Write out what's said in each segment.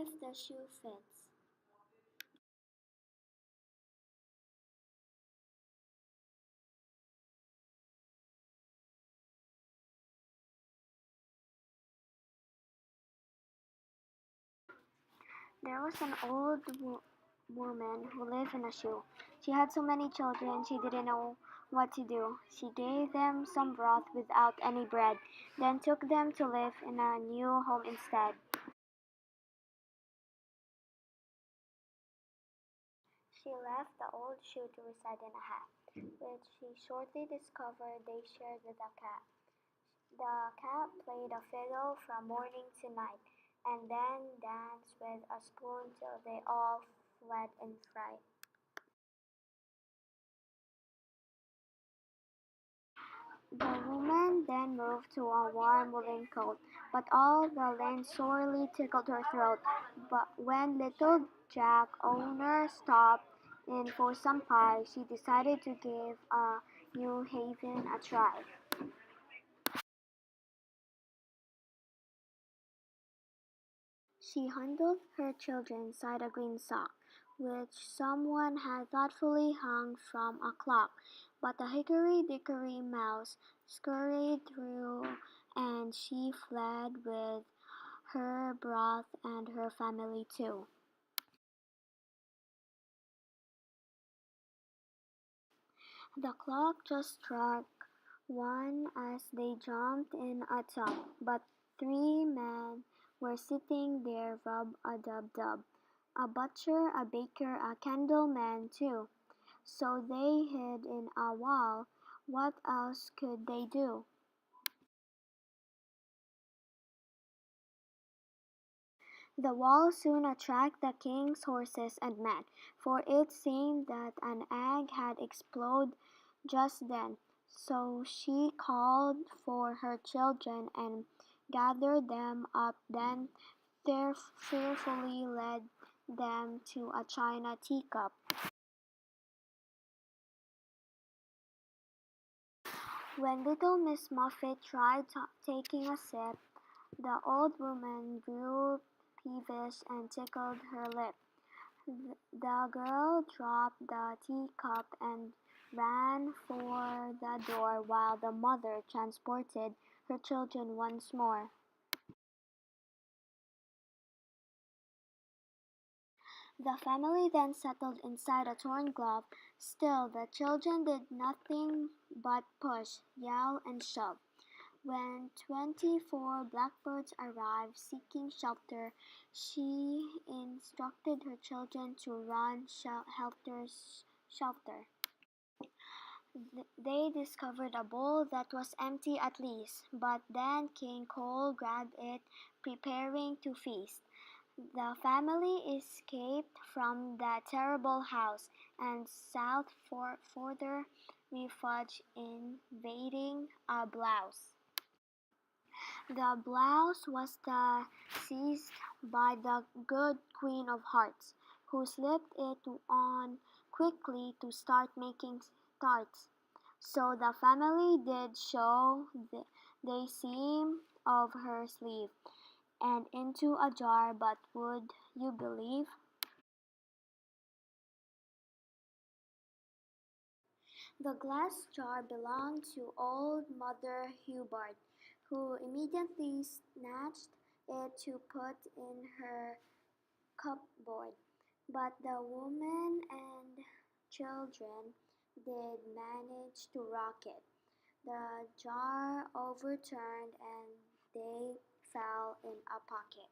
if the shoe fits. There was an old woman who lived in a shoe. She had so many children she didn't know what to do. She gave them some broth without any bread, then took them to live in a new home instead. She left the old shoe to reside in a hat, which she shortly discovered they shared with a cat. The cat played a fiddle from morning to night, and then danced with a spoon till they all fled in fright. The woman then moved to a warm woolen coat, but all the lint sorely tickled her throat. But when little Jack owner stopped in for some pie, she decided to give a New Haven a try. She huddled her children inside a green sock, which someone had thoughtfully hung from a clock, but a hickory-dickory mouse scurried through, and she fled with her broth and her family too. The clock just struck one as they jumped in a tub, but three men were sitting there rub-a-dub-dub. A butcher, a baker, a candleman too. So they hid in a wall. What else could they do? The wall soon attracted the king's horses and men, for it seemed that an egg had exploded just then. So she called for her children and gathered them up, then fearfully led them to a china teacup. When little Miss Muffet tried taking a sip, the old woman grew peevish and tickled her lip. The girl dropped the teacup and ran for the door while the mother transported her children once more. The family then settled inside a torn glove. Still, the children did nothing but push, yell, and shove. When 24 blackbirds arrived seeking shelter, she instructed her children to run helter-skelter. They discovered a bowl that was empty at least, but then King Cole grabbed it, preparing to feast. The family escaped from that terrible house and sought for further refuge invading a blouse. The blouse was seized by the good Queen of Hearts, who slipped it on quickly to start making tarts. So the family did show the seam of her sleeve and into a jar, but would you believe? The glass jar belonged to old Mother Hubbard, who immediately snatched it to put in her cupboard. But the woman and children did manage to rock it. The jar overturned and they fell in a pocket.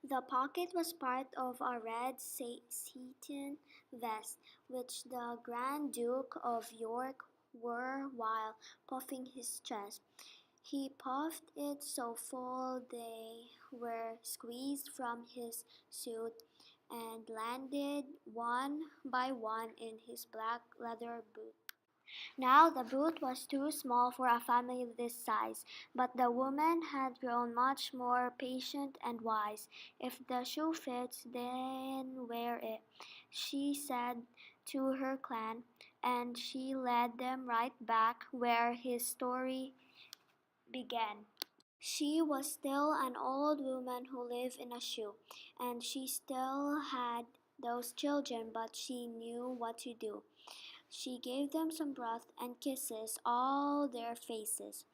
The pocket was part of a red satin vest which the Grand Duke of York wore while puffing his chest. He puffed it so full they were squeezed from his suit and landed one by one in his black leather boot. Now the boot was too small for a family this size, but the woman had grown much more patient and wise. If the shoe fits, then wear it, she said to her clan, and she led them right back where his story began. She was still an old woman who lived in a shoe, and she still had those children, but she knew what to do. She gave them some broth and kisses all their faces,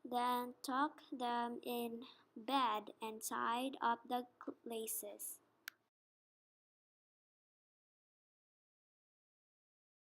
then tucked them in bed and tied up the laces.